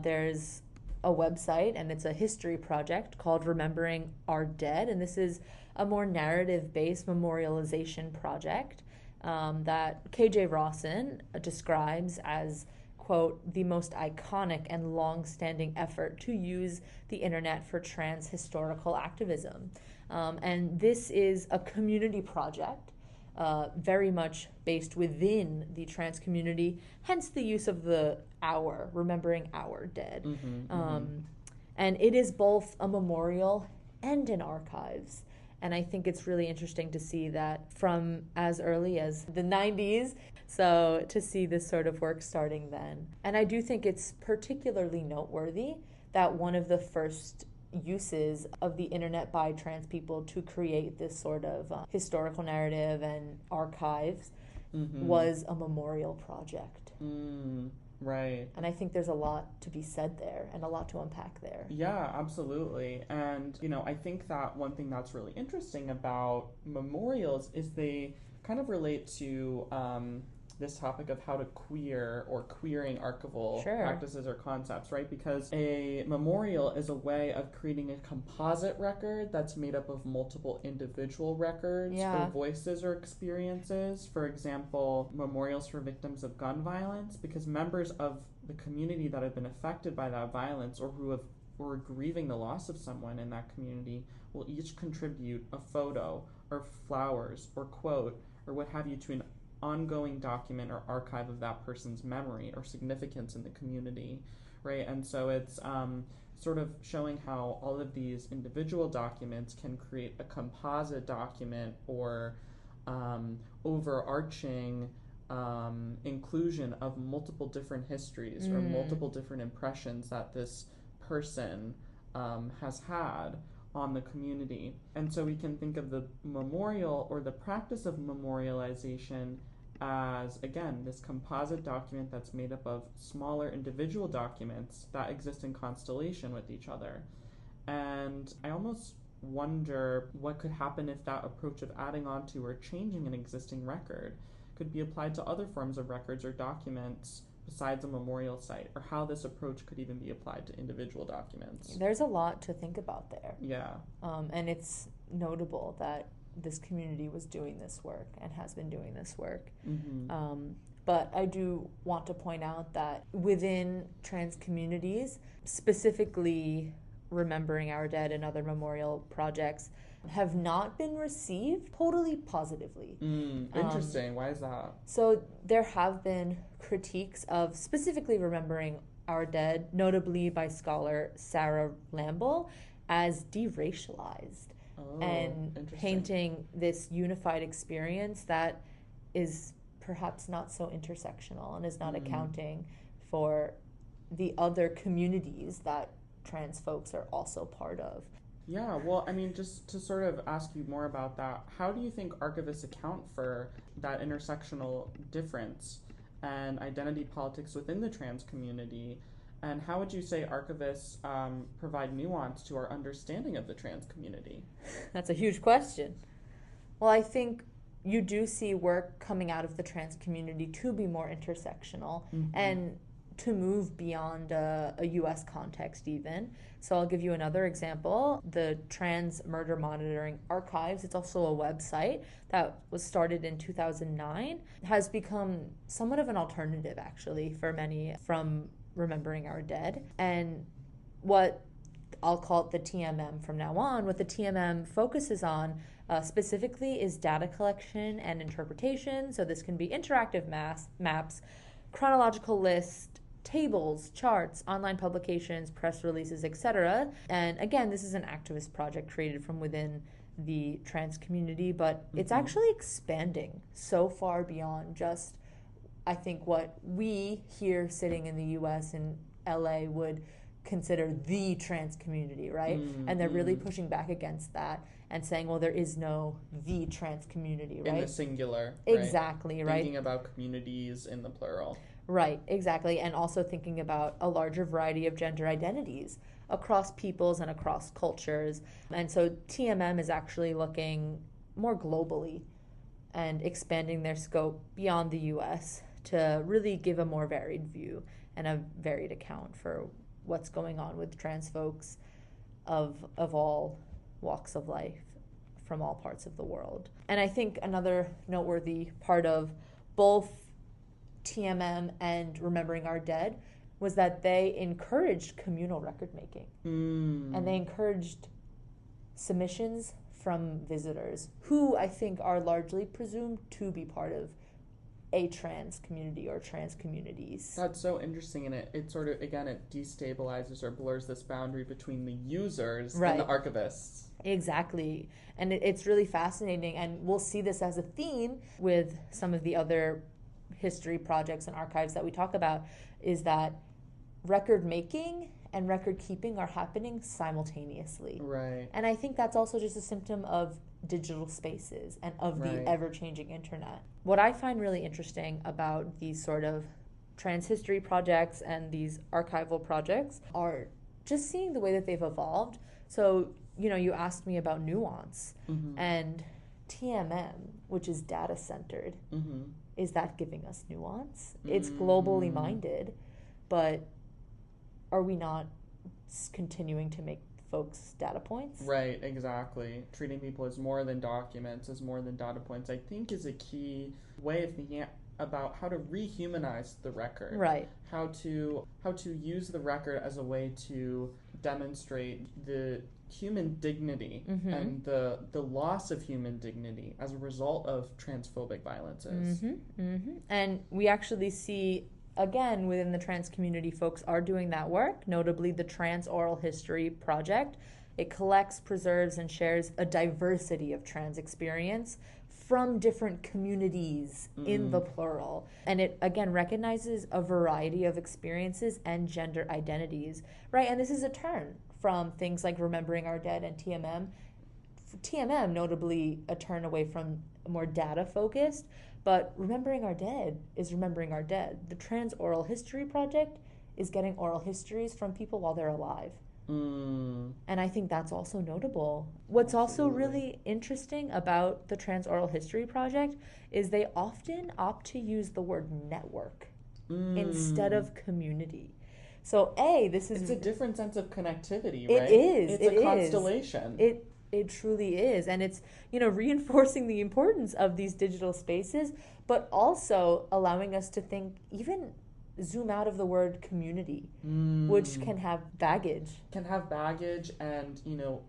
There's a website, and it's a history project called Remembering Our Dead, and this is a more narrative-based memorialization project that KJ Rawson describes as, quote, the most iconic and long-standing effort to use the internet for trans historical activism. And this is a community project, very much based within the trans community, hence the use of the hour, remembering our dead. And it is both a memorial and an archives. And I think it's really interesting to see that from as early as the 90s, so to see this sort of work starting then. And I do think it's particularly noteworthy that one of the first uses of the internet by trans people to create this sort of historical narrative and archives was a memorial project. Right. And I think there's a lot to be said there and a lot to unpack there. Yeah, absolutely. And, I think that one thing that's really interesting about memorials is they kind of relate to this topic of how to queer or queering archival practices or concepts, right? Because a memorial is a way of creating a composite record that's made up of multiple individual records or voices or experiences. For example, memorials for victims of gun violence, because members of the community that have been affected by that violence or who are grieving the loss of someone in that community will each contribute a photo or flowers or quote or what have you to an ongoing document or archive of that person's memory or significance in the community, right? And so it's sort of showing how all of these individual documents can create a composite document or overarching inclusion of multiple different histories or multiple different impressions that this person has had on the community. And so we can think of the memorial or the practice of memorialization as, again, this composite document that's made up of smaller individual documents that exist in constellation with each other. And I almost wonder what could happen if that approach of adding on to or changing an existing record could be applied to other forms of records or documents besides a memorial site, or how this approach could even be applied to individual documents. There's a lot to think about there. Yeah. And it's notable that this community was doing this work and has been doing this work. But I do want to point out that within trans communities, specifically Remembering Our Dead and other memorial projects, have not been received totally positively. Interesting. Why is that? So there have been critiques of specifically Remembering Our Dead, notably by scholar Sarah Lamble, as deracialized and painting this unified experience that is perhaps not so intersectional and is not accounting for the other communities that trans folks are also part of. Yeah, well, I mean, just to sort of ask you more about that, how do you think archivists account for that intersectional difference and identity politics within the trans community? And how would you say archivists provide nuance to our understanding of the trans community? That's a huge question. Well, I think you do see work coming out of the trans community to be more intersectional and to move beyond a U.S. context even. So I'll give you another example. The Trans Murder Monitoring Archives, it's also a website that was started in 2009, has become somewhat of an alternative actually for many from Remembering Our Dead. And what I'll call it the TMM from now on, what the TMM focuses on specifically is data collection and interpretation. So this can be interactive maps, chronological lists, tables, charts, online publications, press releases, etc. And again, this is an activist project created from within the trans community, but it's actually expanding so far beyond just, I think, what we here sitting in the US and LA would consider the trans community, right? And they're really pushing back against that and saying, well, there is no the trans community, right? In the singular. Exactly, right? Thinking about communities in the plural. Right, exactly. And also thinking about a larger variety of gender identities across peoples and across cultures. And so TMM is actually looking more globally and expanding their scope beyond the US to really give a more varied view and a varied account for what's going on with trans folks of all walks of life from all parts of the world. And I think another noteworthy part of both TMM and Remembering Our Dead was that they encouraged communal record making. And they encouraged submissions from visitors who I think are largely presumed to be part of a trans community or trans communities. That's so interesting, and it sort of, again, it destabilizes or blurs this boundary between the users and the archivists. Exactly. And it's really fascinating, and we'll see this as a theme with some of the other history projects and archives that we talk about, is that record making and record keeping are happening simultaneously. Right. And I think that's also just a symptom of digital spaces and of the ever-changing internet. What I find really interesting about these sort of trans history projects and these archival projects are just seeing the way that they've evolved. So, you asked me about nuance, and TMM, which is data-centered, is that giving us nuance? It's globally minded, but are we not continuing to make folks data points? Right, exactly. Treating people as more than documents, as more than data points, I think is a key way of thinking about how to rehumanize the record. Right. How to use the record as a way to demonstrate the human dignity and the loss of human dignity as a result of transphobic violences. And we actually see, again, within the trans community, folks are doing that work, notably the Trans Oral History Project. It collects, preserves, and shares a diversity of trans experience from different communities in the plural. And it, again, recognizes a variety of experiences and gender identities, right? And this is a turn from things like Remembering Our Dead and TMM. TMM, notably, a turn away from more data-focused, but Remembering Our Dead is Remembering Our Dead. The Trans Oral History Project is getting oral histories from people while they're alive. And I think that's also notable. What's also really interesting about the Trans Oral History Project is they often opt to use the word network instead of community. So it's a different sense of connectivity, It right? is. It's a constellation. It truly is. And it's, reinforcing the importance of these digital spaces, but also allowing us to think even zoom out of the word community, which can have baggage. And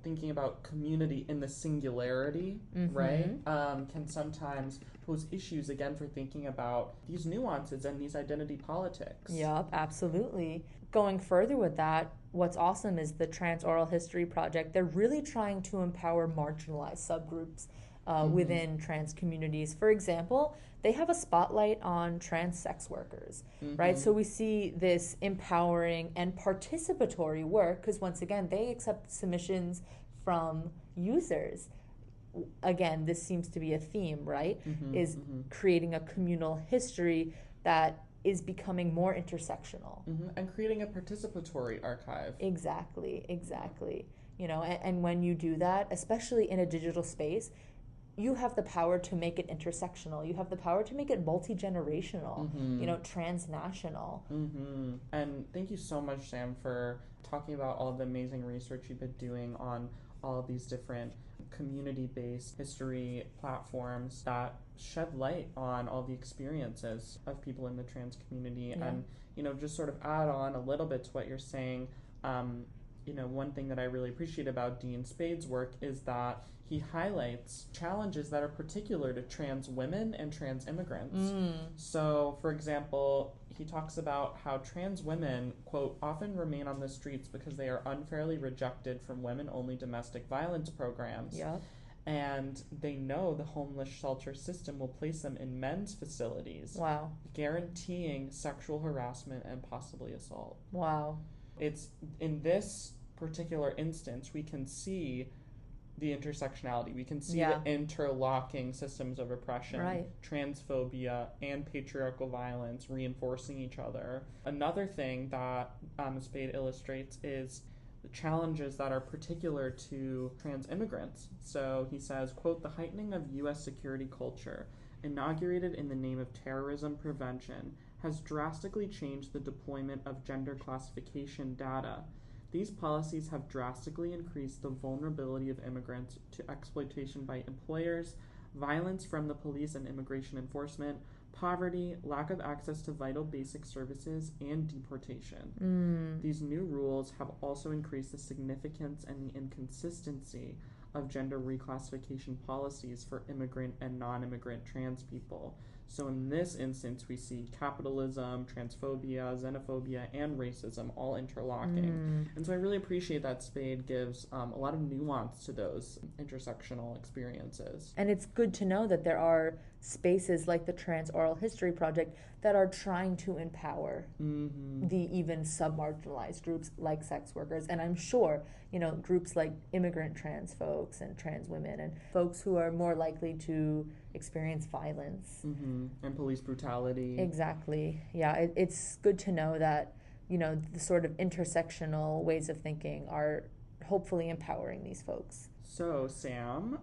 thinking about community in the singularity, right, can sometimes pose issues again for thinking about these nuances and these identity politics. Yup, absolutely. Going further with that, what's awesome is the Trans Oral History Project. They're really trying to empower marginalized subgroups within trans communities. For example, they have a spotlight on trans sex workers, right? So we see this empowering and participatory work because, once again, they accept submissions from users. Again, this seems to be a theme, right? Creating a communal history that is becoming more intersectional. And creating a participatory archive. Exactly. And when you do that, especially in a digital space, you have the power to make it intersectional. You have the power to make it multi-generational, transnational. And thank you so much, Sam, for talking about all the amazing research you've been doing on all of these different community-based history platforms that shed light on all the experiences of people in the trans community. And just sort of add on a little bit to what you're saying. One thing that I really appreciate about Dean Spade's work is that he highlights challenges that are particular to trans women and trans immigrants. So, for example, he talks about how trans women, quote, often remain on the streets because they are unfairly rejected from women-only domestic violence programs. And they know the homeless shelter system will place them in men's facilities. Wow. Guaranteeing sexual harassment and possibly assault. Wow. It's in this particular instance, we can see the intersectionality. We can see the interlocking systems of oppression, transphobia, and patriarchal violence reinforcing each other. Another thing that Spade illustrates is the challenges that are particular to trans immigrants. So he says, quote, the heightening of U.S. security culture, inaugurated in the name of terrorism prevention, has drastically changed the deployment of gender classification data. These policies have drastically increased the vulnerability of immigrants to exploitation by employers, violence from the police and immigration enforcement, poverty, lack of access to vital basic services, and deportation. These new rules have also increased the significance and the inconsistency of gender reclassification policies for immigrant and non-immigrant trans people. So in this instance, we see capitalism, transphobia, xenophobia, and racism all interlocking. And so I really appreciate that Spade gives a lot of nuance to those intersectional experiences. And it's good to know that there are spaces like the Trans Oral History Project that are trying to empower the even sub-marginalized groups like sex workers. And I'm sure, groups like immigrant trans folks and trans women and folks who are more likely to experience violence. And police brutality. Exactly. Yeah, it's good to know that, the sort of intersectional ways of thinking are hopefully empowering these folks. So, Sam,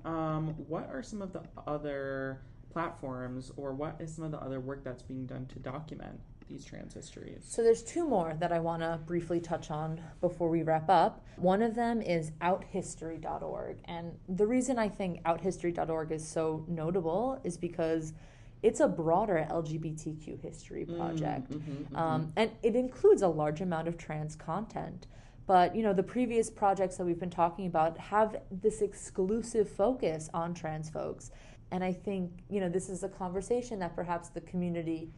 what are some of the other platforms, or what is some of the other work that's being done to document these trans histories? So there's two more that I want to briefly touch on before we wrap up. One of them is outhistory.org. And the reason I think outhistory.org is so notable is because it's a broader LGBTQ history project. And it includes a large amount of trans content. But, the previous projects that we've been talking about have this exclusive focus on trans folks. And I think, this is a conversation that perhaps the community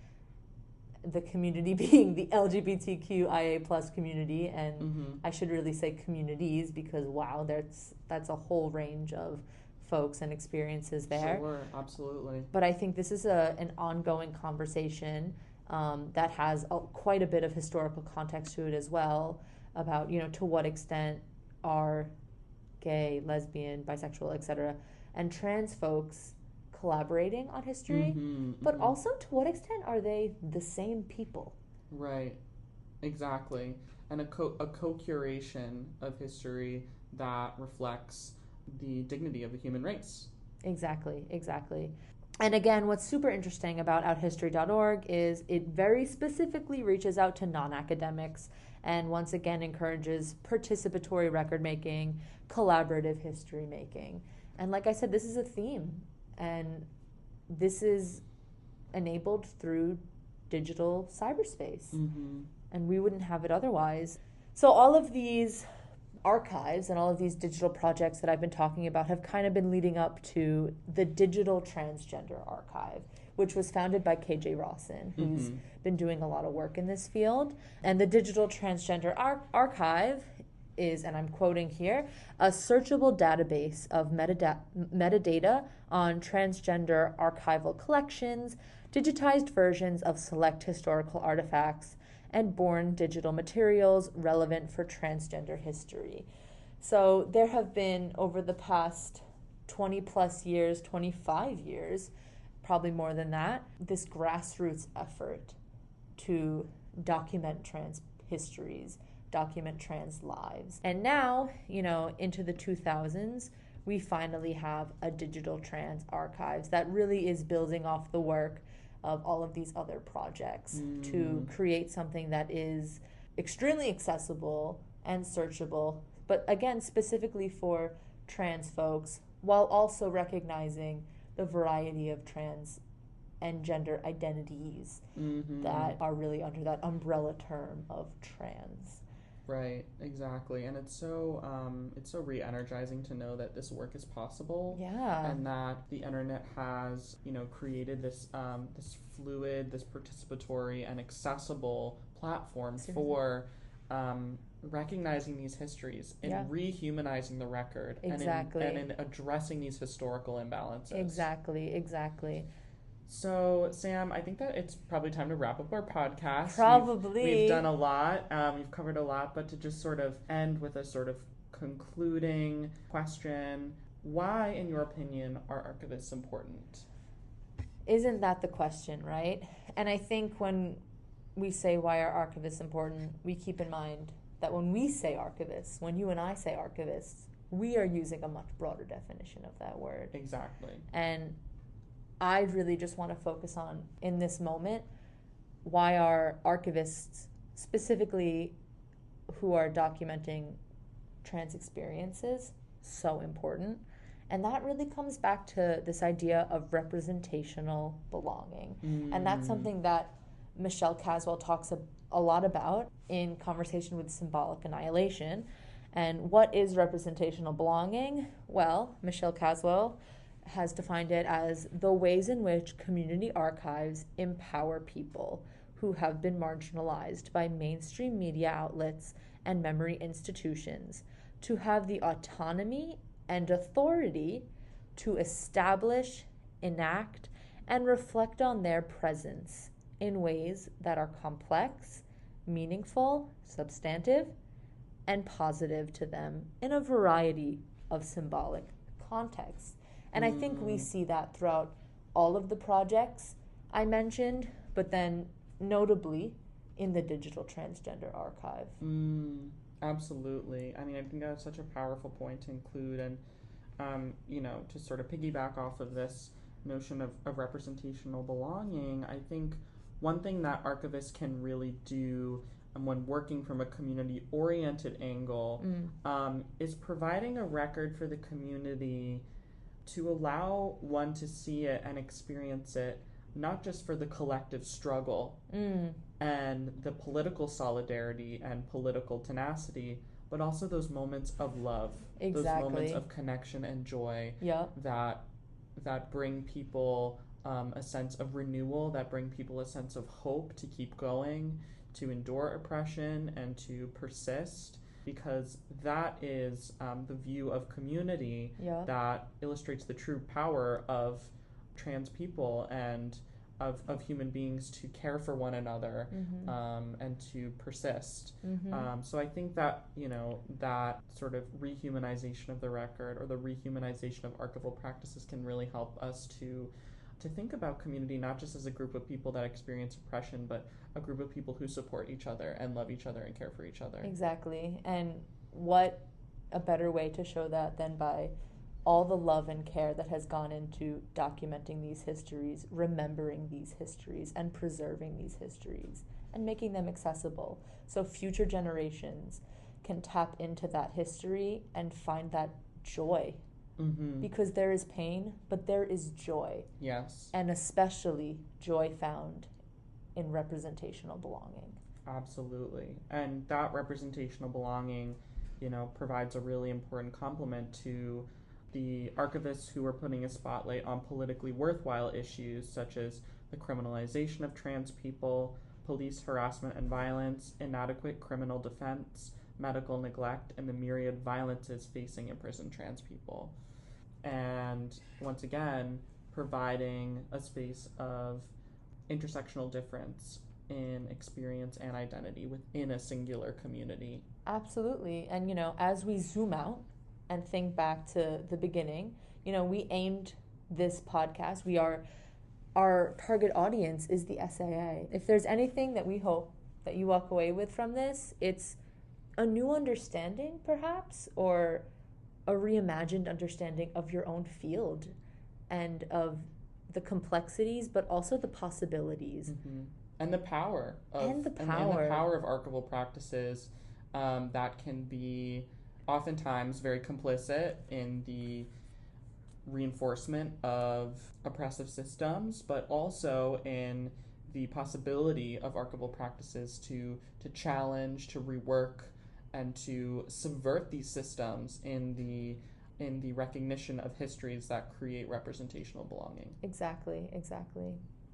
being the LGBTQIA plus community, and I should really say communities because, wow, that's a whole range of folks and experiences there. Sure, absolutely. But I think this is an ongoing conversation that has quite a bit of historical context to it as well about, to what extent are gay, lesbian, bisexual, etc., and trans folks collaborating on history, but also to what extent are they the same people? Right, exactly. And a co-curation of history that reflects the dignity of the human race. Exactly. And again, what's super interesting about outhistory.org is it very specifically reaches out to non-academics and once again encourages participatory record making, collaborative history making. And like I said, this is a theme. And this is enabled through digital cyberspace. Mm-hmm. And we wouldn't have it otherwise. So all of these archives and all of these digital projects that I've been talking about have kind of been leading up to the Digital Transgender Archive, which was founded by KJ Rawson, who's been doing a lot of work in this field. And the Digital Transgender Archive is, and I'm quoting here, a searchable database of metadata on transgender archival collections, digitized versions of select historical artifacts, and born digital materials relevant for transgender history. So there have been, over the past 20 plus years, 25 years, probably more than that, this grassroots effort to document trans histories, document trans lives. And now, into the 2000s, we finally have a digital trans archives that really is building off the work of all of these other projects to create something that is extremely accessible and searchable, but again, specifically for trans folks, while also recognizing the variety of trans and gender identities that are really under that umbrella term of trans. Right, exactly. And it's so re-energizing to know that this work is possible. Yeah. And that the internet has, created this this fluid, this participatory and accessible platform for recognizing these histories and rehumanizing the record. Exactly. And in addressing these historical imbalances. Exactly. So, Sam, I think that it's probably time to wrap up our podcast. Probably. We've done a lot. We've covered a lot, but to just sort of end with a sort of concluding question, why, in your opinion, are archivists important? Isn't that the question, right? And I think when we say why are archivists important, we keep in mind that when we say archivists, when you and I say archivists, we are using a much broader definition of that word. Exactly. And I really just want to focus on, in this moment, why are archivists, specifically who are documenting trans experiences, so important. And that really comes back to this idea of representational belonging. And that's something that Michelle Caswell talks a lot about in Conversation with Symbolic Annihilation. And what is representational belonging? Well, Michelle Caswell has defined it as the ways in which community archives empower people who have been marginalized by mainstream media outlets and memory institutions to have the autonomy and authority to establish, enact, and reflect on their presence in ways that are complex, meaningful, substantive, and positive to them in a variety of symbolic contexts. And I think we see that throughout all of the projects I mentioned, but then notably in the Digital Transgender Archive. Absolutely. I mean, I think that's such a powerful point to include, and to sort of piggyback off of this notion of representational belonging, I think one thing that archivists can really do when working from a community-oriented angle is providing a record for the community to allow one to see it and experience it, not just for the collective struggle and the political solidarity and political tenacity, but also those moments of love, those moments of connection and joy that bring people a sense of renewal, that bring people a sense of hope to keep going, to endure oppression, and to persist. Because that is the view of community that illustrates the true power of trans people and of human beings to care for one another and to persist. So I think that, that sort of rehumanization of the record or the rehumanization of archival practices can really help us to think about community not just as a group of people that experience oppression, but a group of people who support each other and love each other and care for each other. Exactly. And what a better way to show that than by all the love and care that has gone into documenting these histories, remembering these histories, and preserving these histories, and making them accessible so future generations can tap into that history and find that joy. Because there is pain, but there is joy. Yes. And especially joy found in representational belonging. Absolutely. And that representational belonging, provides a really important complement to the archivists who are putting a spotlight on politically worthwhile issues such as the criminalization of trans people, police harassment and violence, inadequate criminal defense, medical neglect, and the myriad violences facing imprisoned trans people. And once again, providing a space of intersectional difference in experience and identity within a singular community. Absolutely. And, as we zoom out and think back to the beginning, we aimed this podcast, our target audience is the SAA. If there's anything that we hope that you walk away with from this, it's a new understanding, perhaps, or a reimagined understanding of your own field and of the complexities, but also the possibilities. Mm-hmm. And the power of and the power of archival practices that can be oftentimes very complicit in the reinforcement of oppressive systems, but also in the possibility of archival practices to challenge, to rework, and to subvert these systems in the recognition of histories that create representational belonging. Exactly.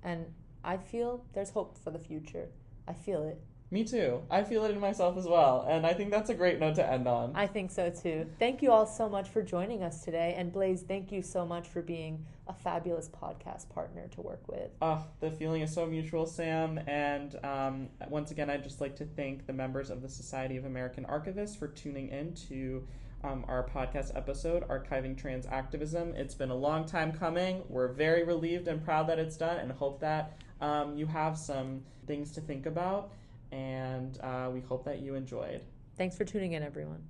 And I feel there's hope for the future. I feel it. Me too. I feel it in myself as well. And I think that's a great note to end on. I think so too. Thank you all so much for joining us today. And Blaze, thank you so much for being a fabulous podcast partner to work with. The feeling is so mutual, Sam. And once again, I'd just like to thank the members of the Society of American Archivists for tuning in to our podcast episode, Archiving Trans Activism. It's been a long time coming. We're very relieved and proud that it's done and hope that you have some things to think about. And we hope that you enjoyed. Thanks for tuning in, everyone.